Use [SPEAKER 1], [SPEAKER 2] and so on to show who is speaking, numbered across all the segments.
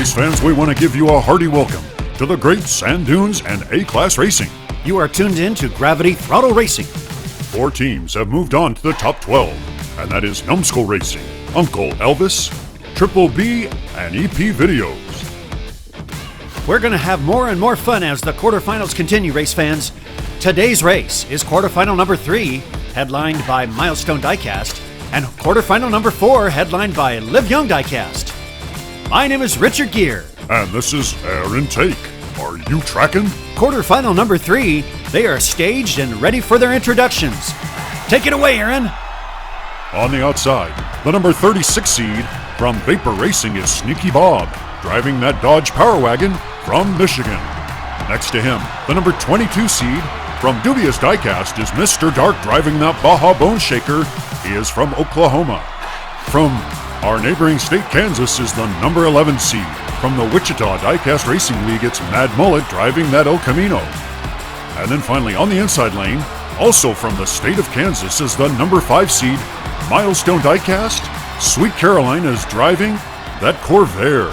[SPEAKER 1] race fans, we want to give you a hearty welcome to the great Sand Dunes and A-Class Racing.
[SPEAKER 2] You are tuned in to Gravity Throttle Racing.
[SPEAKER 1] 4 teams have moved on to the top 12, and that is Numbskull Racing, Uncle Elvis, Triple B, and EP Videos.
[SPEAKER 2] We're going to have more and more fun as the quarterfinals continue, race fans. Today's race is quarterfinal number 3, headlined by Milestone Diecast, and quarterfinal number 4, headlined by Live Young Diecast. My name is Richard Gere.
[SPEAKER 1] And this is Air Intake. Are you tracking?
[SPEAKER 2] Quarterfinal number 3, they are staged and ready for their introductions. Take it away, Aaron.
[SPEAKER 1] On the outside, the number 36 seed from Vapor Racing is Sneaky Bob, driving that Dodge Power Wagon from Michigan. Next to him, the number 22 seed from Dubious Diecast is Mr. Dark, driving that Baja Bone Shaker. He is from Oklahoma. From our neighboring state, Kansas, is the number 11 seed. From the Wichita Diecast Racing League, it's Mad Mullet driving that El Camino. And then finally, on the inside lane, also from the state of Kansas, is the number 5 seed, Milestone Diecast. Sweet Caroline is driving that Corvair.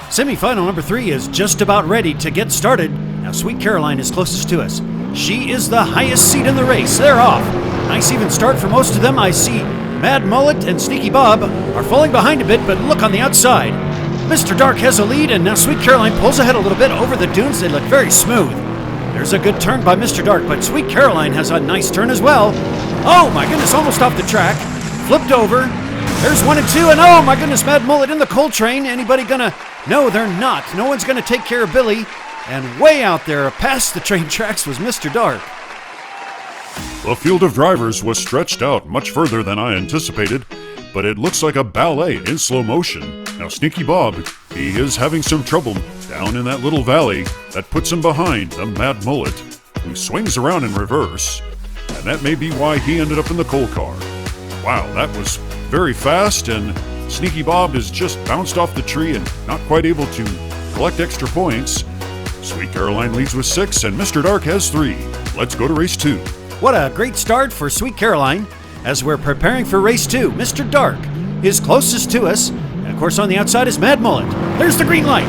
[SPEAKER 2] Semifinal number 3 is just about ready to get started. Now, Sweet Caroline is closest to us. She is the highest seed in the race. They're off. Nice even start for most of them. I see Mad Mullet and Sneaky Bob are falling behind a bit, but look on the outside. Mr. Dark has a lead, and now Sweet Caroline pulls ahead a little bit over the dunes. They look very smooth. There's a good turn by Mr. Dark, but Sweet Caroline has a nice turn as well. Oh my goodness, almost off the track. Flipped over. There's 1 and 2, and oh my goodness, Mad Mullet in the coal train. Anybody gonna? No, they're not. No one's gonna take care of Billy. And way out there, past the train tracks, was Mr. Dark.
[SPEAKER 1] The field of drivers was stretched out much further than I anticipated, but it looks like a ballet in slow motion. Now, Sneaky Bob, he is having some trouble down in that little valley that puts him behind the Mad Mullet, who swings around in reverse, and that may be why he ended up in the coal car. Wow, that was very fast, and Sneaky Bob is just bounced off the tree and not quite able to collect extra points. Sweet Caroline leads with 6, and Mr. Dark has 3. Let's go to race 2.
[SPEAKER 2] What a great start for Sweet Caroline. As we're preparing for race 2, Mr. Dark is closest to us. And of course on the outside is Mad Mullet. There's the green light.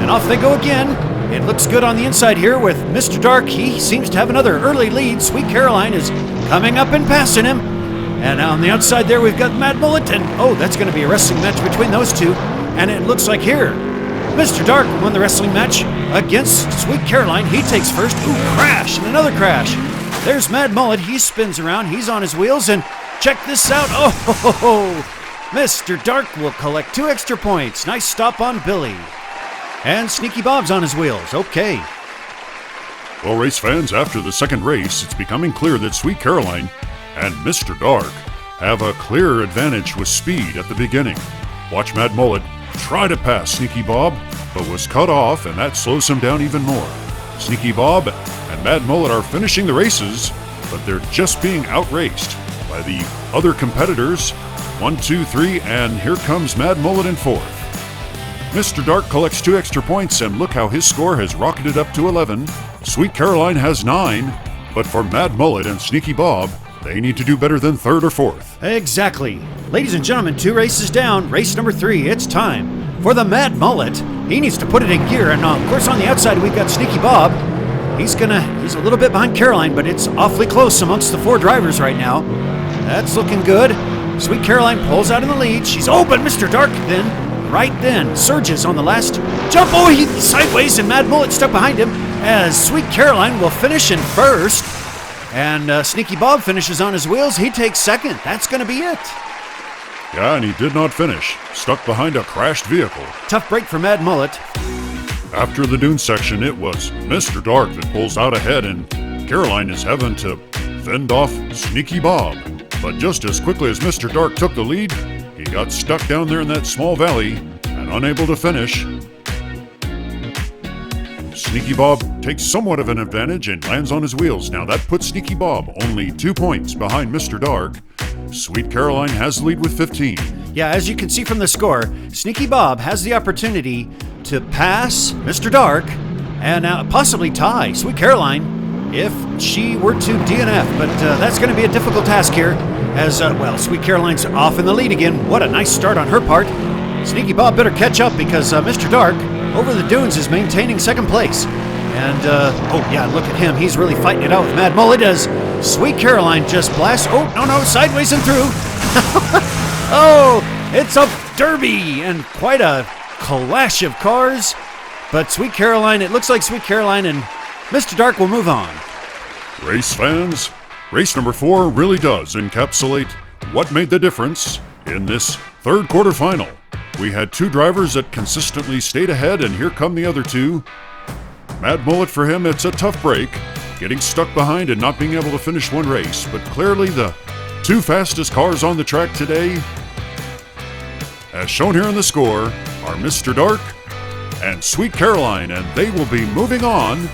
[SPEAKER 2] And off they go again. It looks good on the inside here with Mr. Dark. He seems to have another early lead. Sweet Caroline is coming up and passing him. And on the outside there we've got Mad Mullet. And oh, that's going to be a wrestling match between those two. And it looks like here, Mr. Dark won the wrestling match against Sweet Caroline. He takes first. Ooh, crash, and another crash. There's Mad Mullet. He spins around. He's on his wheels, and check this out. Oh, ho, ho, ho. Mr. Dark will collect 2 extra points. Nice stop on Billy. And Sneaky Bob's on his wheels. Okay.
[SPEAKER 1] Well, race fans, after the second race, it's becoming clear that Sweet Caroline and Mr. Dark have a clear advantage with speed at the beginning. Watch Mad Mullet try to pass Sneaky Bob, but was cut off, and that slows him down even more. Sneaky Bob and Mad Mullet are finishing the races, but they're just being outraced by the other competitors. 1, 2, 3, and here comes Mad Mullet in 4th. Mr. Dark collects 2 extra points, and look how his score has rocketed up to 11. Sweet Caroline has 9, but for Mad Mullet and Sneaky Bob, they need to do better than 3rd or 4th.
[SPEAKER 2] Exactly. Ladies and gentlemen, 2 races down. Race number 3, it's time for the Mad Mullet. He needs to put it in gear, and of course on the outside we've got Sneaky Bob. He's a little bit behind Caroline, but it's awfully close amongst the 4 drivers right now. That's looking good. Sweet Caroline pulls out in the lead. She's but Mr. Dark then surges on the last jump. Oh, he's sideways, and Mad Mullet stuck behind him as Sweet Caroline will finish in 1st. And Sneaky Bob finishes on his wheels. He takes 2nd. That's going to be it.
[SPEAKER 1] Yeah, and he did not finish. Stuck behind a crashed vehicle.
[SPEAKER 2] Tough break for Mad Mullet.
[SPEAKER 1] After the dune section, it was Mr. Dark that pulls out ahead, and Caroline is having to fend off Sneaky Bob. But just as quickly as Mr. Dark took the lead, he got stuck down there in that small valley and unable to finish. Sneaky Bob takes somewhat of an advantage and lands on his wheels. Now that puts Sneaky Bob only 2 points behind Mr. Dark. Sweet Caroline has the lead with 15.
[SPEAKER 2] Yeah, as you can see from the score, Sneaky Bob has the opportunity to pass Mr. Dark and possibly tie Sweet Caroline if she were to DNF. But that's going to be a difficult task here as, Sweet Caroline's off in the lead again. What a nice start on her part. Sneaky Bob better catch up because Mr. Dark over the dunes is maintaining second place. And, oh yeah, look at him. He's really fighting it out with Mad Mullet as Sweet Caroline just blasts. Oh, no, sideways and through. Oh, it's a derby and quite a clash of cars. But Sweet Caroline, it looks like Sweet Caroline and Mr. Dark will move on.
[SPEAKER 1] Race fans, race number 4 really does encapsulate what made the difference in this third quarterfinal. We had 2 drivers that consistently stayed ahead, and here come the other 2. Mad Mullet, for him, it's a tough break, getting stuck behind and not being able to finish one race. But clearly the 2 fastest cars on the track today, as shown here on the score, are Mr. Dark and Sweet Caroline, and they will be moving on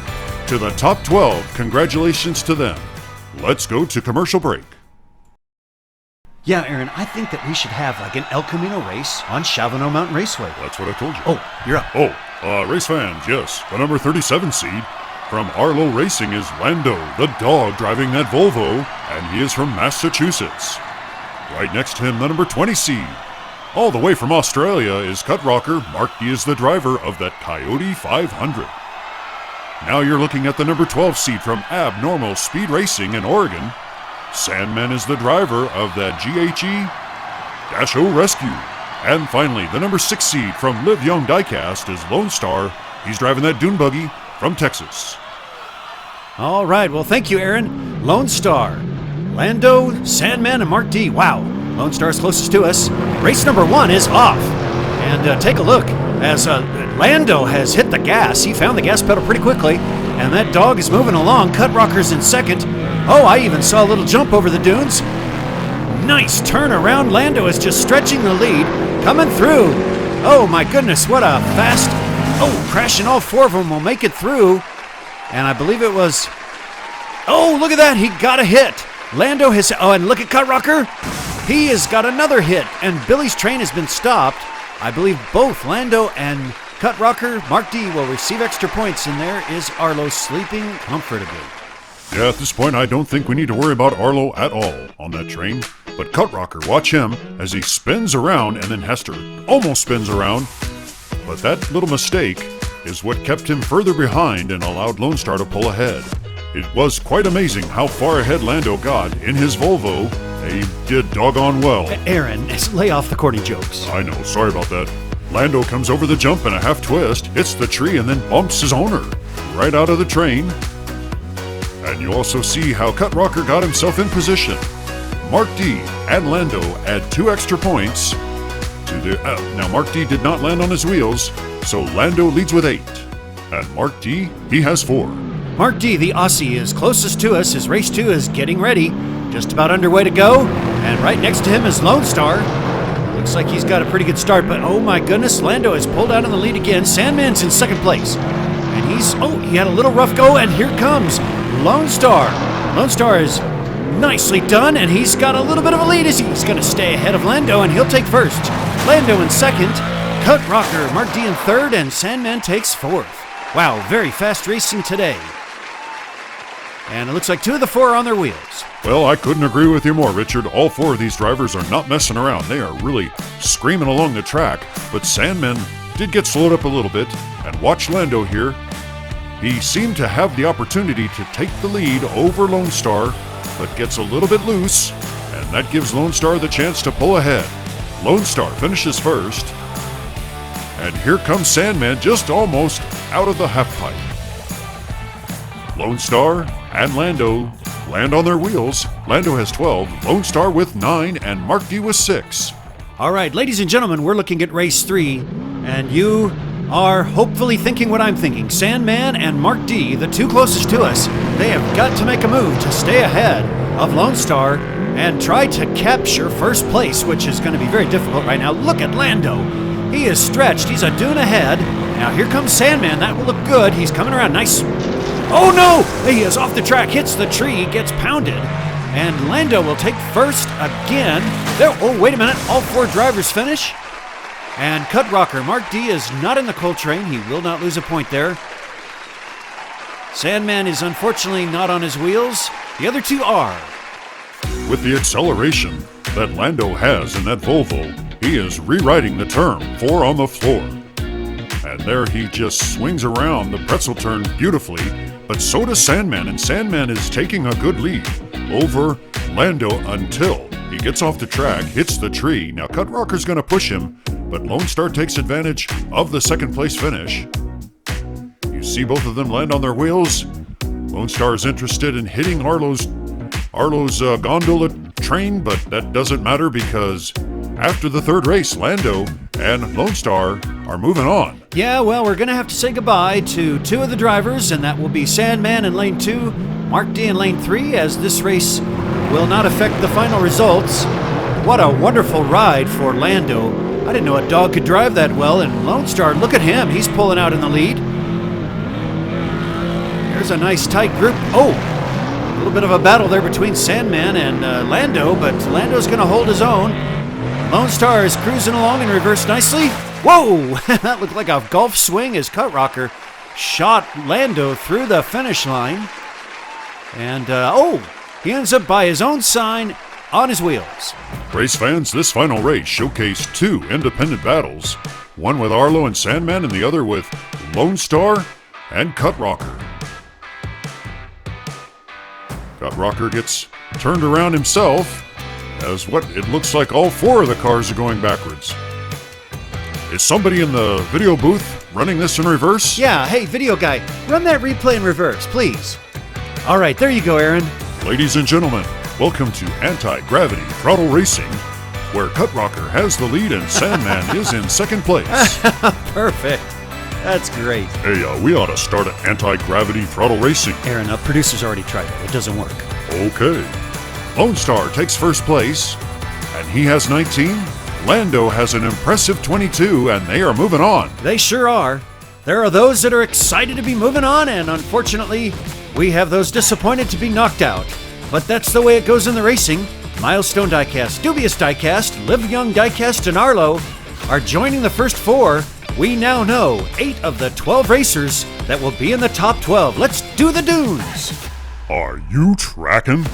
[SPEAKER 1] to the top 12. Congratulations to them. Let's go to commercial break.
[SPEAKER 2] Yeah, Aaron, I think that we should have like an El Camino race on Chavano Mountain Raceway.
[SPEAKER 1] That's what I told you.
[SPEAKER 2] Oh, you're up.
[SPEAKER 1] Race fans, yes, the number 37 seed from Arlo Racing is Lando, the dog driving that Volvo, and he is from Massachusetts. Right next to him, the number 20 seed. All the way from Australia is Cut Rocker. Mark D is the driver of that Coyote 500. Now you're looking at the number 12 seed from Abnormal Speed Racing in Oregon. Sandman is the driver of that GHE-O Rescue. And finally, the number 6 seed from Live Young Diecast is Lone Star. He's driving that dune buggy from Texas.
[SPEAKER 2] All right, well, thank you, Aaron. Lone Star, Lando, Sandman, and Mark D. Wow, Lone Star's closest to us. Race number 1 is off. And take a look as Lando has hit the gas. He found the gas pedal pretty quickly, and that dog is moving along. Cut Rocker's in second. Oh, I even saw a little jump over the dunes. Nice turn around. Lando is just stretching the lead, coming through. Oh my goodness, what a fast... Oh, crashing all 4 of them will make it through. And I believe it was... Oh, look at that, he got a hit. Lando has... Oh, and look at Cut Rocker. He has got another hit, and Billy's train has been stopped. I believe both Lando and Cut Rocker, Mark D, will receive extra points, and there is Arlo sleeping comfortably.
[SPEAKER 1] Yeah, at this point, I don't think we need to worry about Arlo at all on that train. But Cut Rocker, watch him as he spins around and then Hester almost spins around. But that little mistake is what kept him further behind and allowed Lone Star to pull ahead. It was quite amazing how far ahead Lando got in his Volvo. He did doggone well.
[SPEAKER 2] Aaron, lay off the corny jokes.
[SPEAKER 1] I know, sorry about that. Lando comes over the jump in a half twist, hits the tree, and then bumps his owner right out of the train. And you also see how Cut Rocker got himself in position. Mark D and Lando add 2 extra points to the... now, Mark D did not land on his wheels, so Lando leads with 8. And Mark D, he has 4.
[SPEAKER 2] Mark D, the Aussie, is closest to us. His race 2 is getting ready. Just about underway to go. And right next to him is Lone Star. Looks like he's got a pretty good start, but oh my goodness, Lando has pulled out in the lead again. Sandman's in second place. And he's... Oh, he had a little rough go, and here comes Lone Star. Lone Star is nicely done, and he's got a little bit of a lead as he's going to stay ahead of Lando, and he'll take first. Lando in second, Cut Rocker, Mark D in third, and Sandman takes fourth. Wow, very fast racing today. And it looks like 2 of the 4 are on their wheels.
[SPEAKER 1] Well, I couldn't agree with you more, Richard. All 4 of these drivers are not messing around. They are really screaming along the track, but Sandman did get slowed up a little bit, and watch Lando here. He seemed to have the opportunity to take the lead over Lone Star, but gets a little bit loose, and that gives Lone Star the chance to pull ahead. Lone Star finishes first, and here comes Sandman just almost out of the half pipe. Lone Star and Lando land on their wheels. Lando has 12, Lone Star with 9, and Mark D with 6.
[SPEAKER 2] All right, ladies and gentlemen, we're looking at race 3, and you are hopefully thinking what I'm thinking. Sandman and Mark D, the 2 closest to us, they have got to make a move to stay ahead of Lone Star and try to capture first place, which is going to be very difficult right now. Look at Lando. He is stretched. He's a dune ahead. Now here comes Sandman. That will look good. He's coming around. Nice. Oh no! He is off the track, hits the tree, gets pounded. And Lando will take first again. There. Oh, wait a minute. All 4 drivers finish. And Cut Rocker, Mark D is not in the coal train. He will not lose a point there. Sandman is unfortunately not on his wheels. The other 2 are.
[SPEAKER 1] With the acceleration that Lando has in that Volvo, He is rewriting the term 4 on the floor. And there he just swings around the pretzel turn beautifully, but so does Sandman, and Sandman is taking a good lead over Lando until he gets off the track, hits the tree. Now Cut Rocker's going to push him, but Lone Star takes advantage of the second place finish. You see both of them land on their wheels. Lone Star is interested in hitting Arlo's gondola train, but that doesn't matter because after the third race, Lando and Lone Star are moving on.
[SPEAKER 2] Yeah, well, we're going to have to say goodbye to two of the drivers, and that will be Sandman in lane 2, Mark D in lane 3, as this race will not affect the final results. What a wonderful ride for Lando. I didn't know a dog could drive that well, and Lone Star, look at him. He's pulling out in the lead. Here's a nice tight group. Oh, a little bit of a battle there between Sandman and Lando, but Lando's going to hold his own. Lone Star is cruising along in reverse nicely. Whoa! That looked like a golf swing as Cut Rocker shot Lando through the finish line. And, he ends up by his own sign on his wheels.
[SPEAKER 1] Race fans, this final race showcased two independent battles, one with Arlo and Sandman and the other with Lone Star and Cut Rocker. Cut Rocker gets turned around himself as what it looks like all four of the cars are going backwards. Is somebody in the video booth running this in reverse?
[SPEAKER 2] Yeah, hey, video guy, run that replay in reverse, please. All right, there you go, Aaron.
[SPEAKER 1] Ladies and gentlemen, welcome to Anti-Gravity Throttle Racing, where Cut Rocker has the lead and Sandman is in second place.
[SPEAKER 2] Perfect. That's great.
[SPEAKER 1] Hey, we ought to start an Anti-Gravity Throttle Racing.
[SPEAKER 2] Aaron, producer's already tried it. It doesn't work.
[SPEAKER 1] Okay. Lone Star takes first place, and he has 19. Lando has an impressive 22, and they are moving on.
[SPEAKER 2] They sure are. There are those that are excited to be moving on, and unfortunately, we have those disappointed to be knocked out. But that's the way it goes in the racing. Milestone Diecast, Dubious Diecast, Live Young Diecast, and Arlo are joining the first four. We now know 8 of the 12 racers that will be in the top 12. Let's do the dunes.
[SPEAKER 1] Are you tracking?